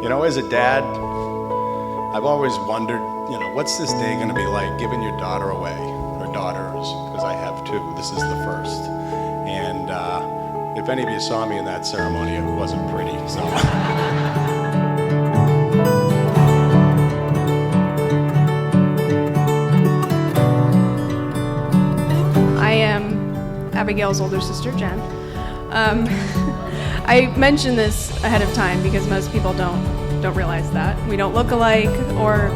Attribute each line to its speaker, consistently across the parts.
Speaker 1: You know, as a dad, I've always wondered, what's this day going to be like giving your daughter away, or daughters, because I have two. This is the first. And if any of you saw me in that ceremony, it wasn't pretty, so.
Speaker 2: I am Abigail's older sister, Jen. I mentioned this ahead of time because most people don't realize that. We don't look alike or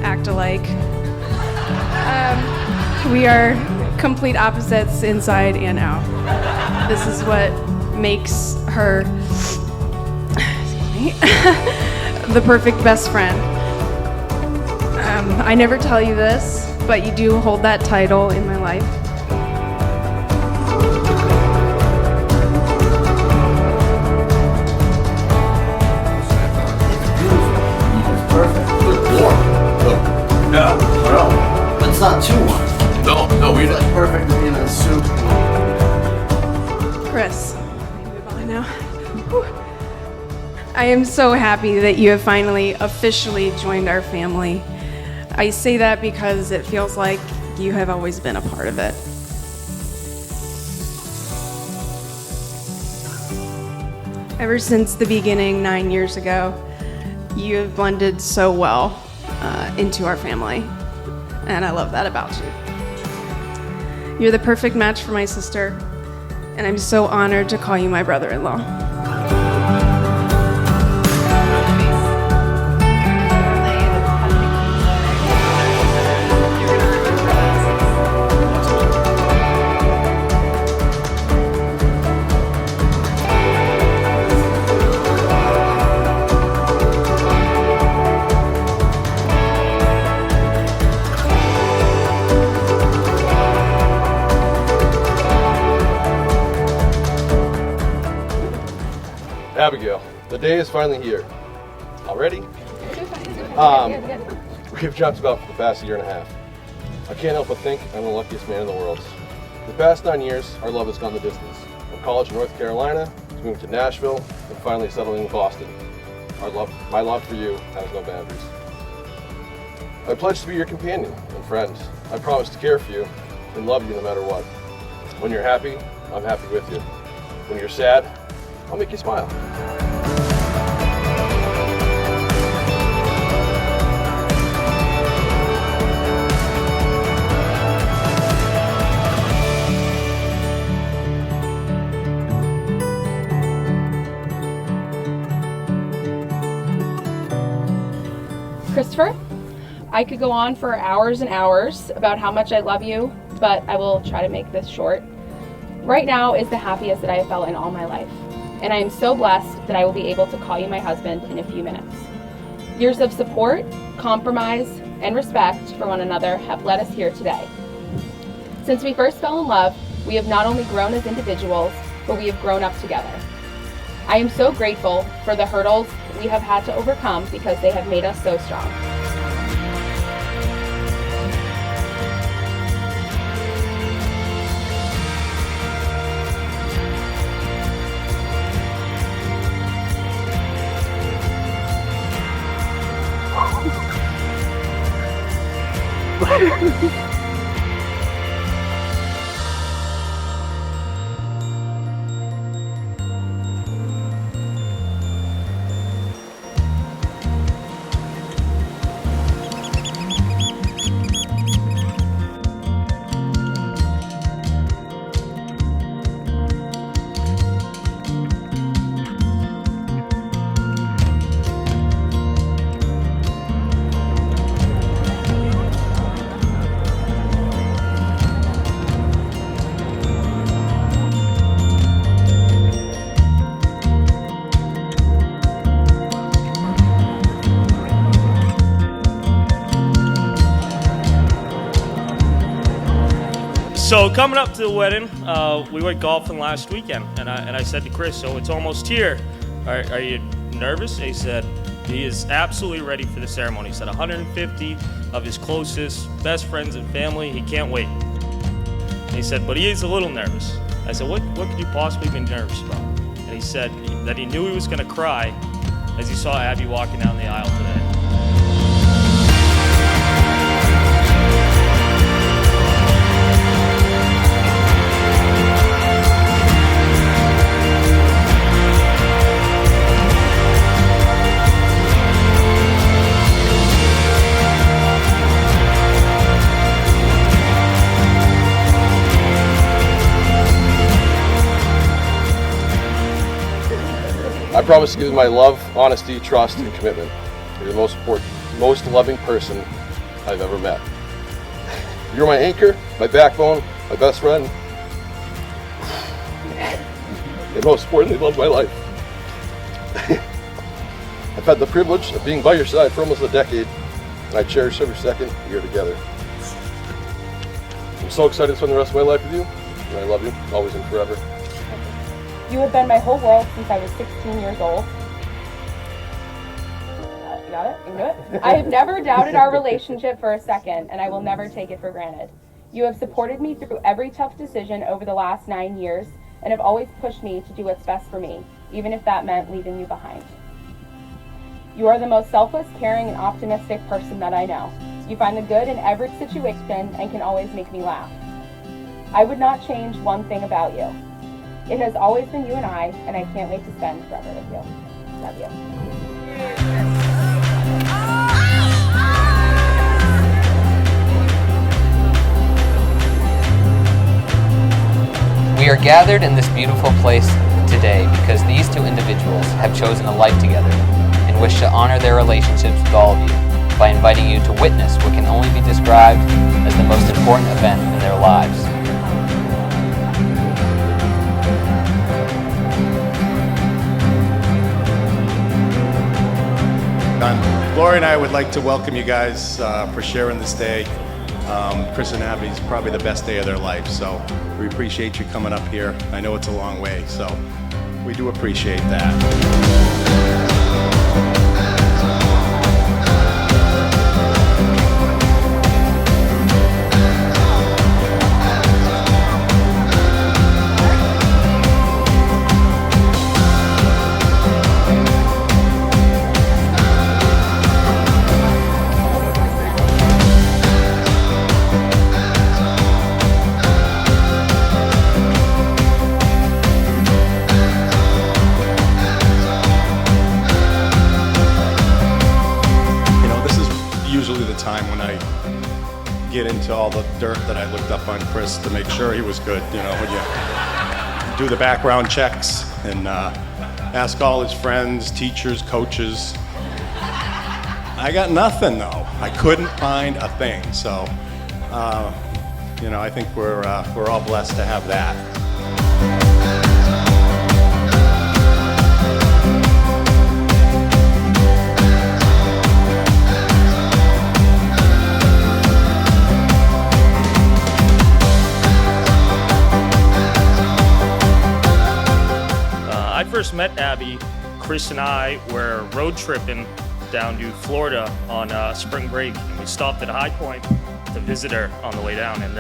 Speaker 2: act alike. We are complete opposites inside and out. This is what makes her the perfect best friend. I never tell you this, but you do hold that title in my life.
Speaker 3: No, but it's not too warm.
Speaker 4: No, we
Speaker 3: It's like perfect to be in a soup.
Speaker 2: Kriss, move on now. Whew. I am so happy that you have finally officially joined our family. I say that because it feels like you have always been a part of it. Ever since the beginning 9 years ago, you have blended so well into our family, and I love that about you. You're the perfect match for my sister, and I'm so honored to call you my brother-in-law.
Speaker 4: Abigail, the day is finally here. Already? We've jumped about for the past year and a half. I can't help but think I'm the luckiest man in the world. The past 9 years, our love has gone the distance. From college in North Carolina, to moving to Nashville, and finally settling in Boston. My love for you has no boundaries. I pledge to be your companion and friend. I promise to care for you and love you no matter what. When you're happy, I'm happy with you. When you're sad, I'll make you smile.
Speaker 5: Christopher, I could go on for hours and hours about how much I love you, but I will try to make this short. Right now is the happiest that I have felt in all my life, and I am so blessed that I will be able to call you my husband in a few minutes. Years of support, compromise, and respect for one another have led us here today. Since we first fell in love, we have not only grown as individuals, but we have grown up together. I am so grateful for the hurdles we have had to overcome because they have made us so strong.
Speaker 6: So coming up to the wedding, we went golfing last weekend, and I said to Chris, so it's almost here. Are you nervous? He said he is absolutely ready for the ceremony. He said 150 of his closest, best friends and family. He can't wait. And he said, but he is a little nervous. I said, what could you possibly be nervous about? And he said that he knew he was going to cry, as he saw Abi walking down the aisle today.
Speaker 4: I promise to give you my love, honesty, trust, and commitment. You're the most important, most loving person I've ever met. You're my anchor, my backbone, my best friend, and most importantly, love my life. I've had the privilege of being by your side for almost a decade, and I cherish every second you're together. I'm so excited to spend the rest of my life with you, and I love you, always and forever.
Speaker 5: You have been my whole world since I was 16 years old. You got it? You can do it? I have never doubted our relationship for a second, and I will never take it for granted. You have supported me through every tough decision over the last 9 years, and have always pushed me to do what's best for me, even if that meant leaving you behind. You are the most selfless, caring, and optimistic person that I know. You find the good in every situation and can always make me laugh. I would not change one thing about you. It has always been you and I can't wait to spend forever with you. Love you.
Speaker 7: We are gathered in this beautiful place today because these two individuals have chosen a life together and wish to honor their relationships with all of you by inviting you to witness what can only be described as the most important event in their lives.
Speaker 1: Lori and I would like to welcome you guys for sharing this day. Chris and Abi's probably the best day of their life, so we appreciate you coming up here. I know it's a long way, so we do appreciate that. Time when I get into all the dirt that I looked up on Chris to make sure he was good, you know, when you do the background checks and ask all his friends, teachers, coaches. I got nothing though. I couldn't find a thing. So, you know, I think we're all blessed to have that.
Speaker 6: I first met Abi, Chris and I were road tripping down to Florida on spring break, and we stopped at High Point to visit her on the way down. And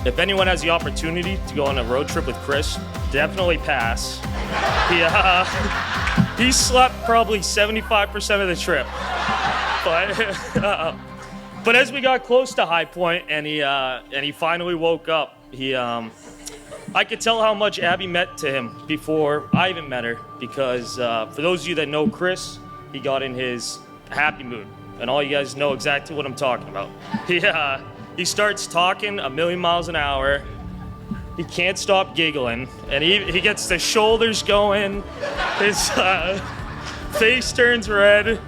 Speaker 6: if anyone has the opportunity to go on a road trip with Chris, definitely pass. He slept probably 75% of the trip. But as we got close to High Point and he finally woke up, I could tell how much Abi meant to him before I even met her, because for those of you that know Chris, he got in his happy mood, and all you guys know exactly what I'm talking about. He starts talking a million miles an hour. He can't stop giggling, and he gets the shoulders going. His face turns red.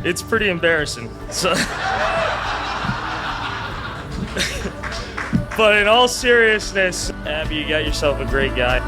Speaker 6: It's pretty embarrassing. So. But in all seriousness, Abi, you got yourself a great guy.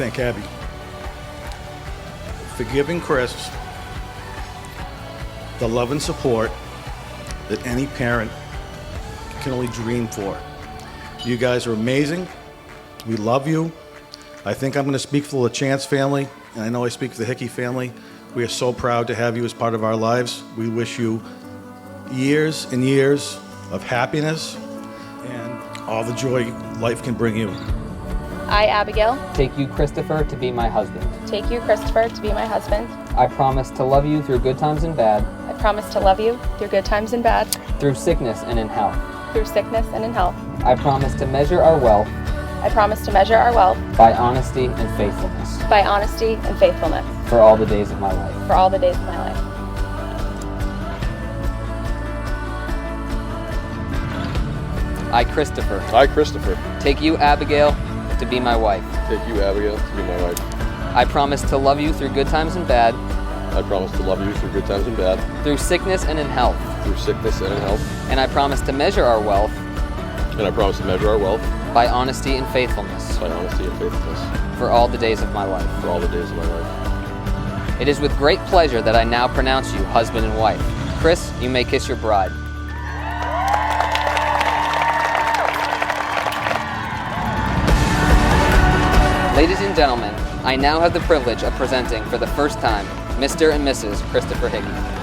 Speaker 8: thank Abby for giving Chris the love and support that any parent can only dream for. You guys are amazing. We love you. I think I'm going to speak for the Chance family, and I know I speak for the Hickey family. We are so proud to have you as part of our lives. We wish you years and years of happiness and all the joy life can bring you.
Speaker 5: I, Abigail,
Speaker 7: Take you, Christopher, to be my husband.
Speaker 5: take you, Christopher, to be my husband.
Speaker 7: I promise to love you through good times and bad,
Speaker 5: I promise to love you through good times and bad,
Speaker 7: through sickness and in health.
Speaker 5: through sickness and in health.
Speaker 7: I promise to measure our wealth
Speaker 5: I promise to measure our wealth
Speaker 7: by honesty and faithfulness
Speaker 5: by honesty and faithfulness
Speaker 7: for all the days of my life.
Speaker 5: for all the days of my life.
Speaker 7: I, Christopher,
Speaker 4: I, Christopher,
Speaker 7: take you, Abigail, to be my wife.
Speaker 4: take you, Abigail, to be my wife.
Speaker 7: I promise to love you through good times and bad,
Speaker 4: I promise to love you through good times and bad,
Speaker 7: through sickness and in health.
Speaker 4: through sickness and in health,
Speaker 7: And I promise to measure our wealth
Speaker 4: and I promise to measure our wealth
Speaker 7: by honesty and faithfulness
Speaker 4: by honesty and faithfulness
Speaker 7: for all the days of my life.
Speaker 4: for all the days of my life.
Speaker 7: It is with great pleasure that I now pronounce you husband and wife. Chris, you may kiss your bride. Ladies and gentlemen, I now have the privilege of presenting for the first time Mr. and Mrs. Christopher Hickey.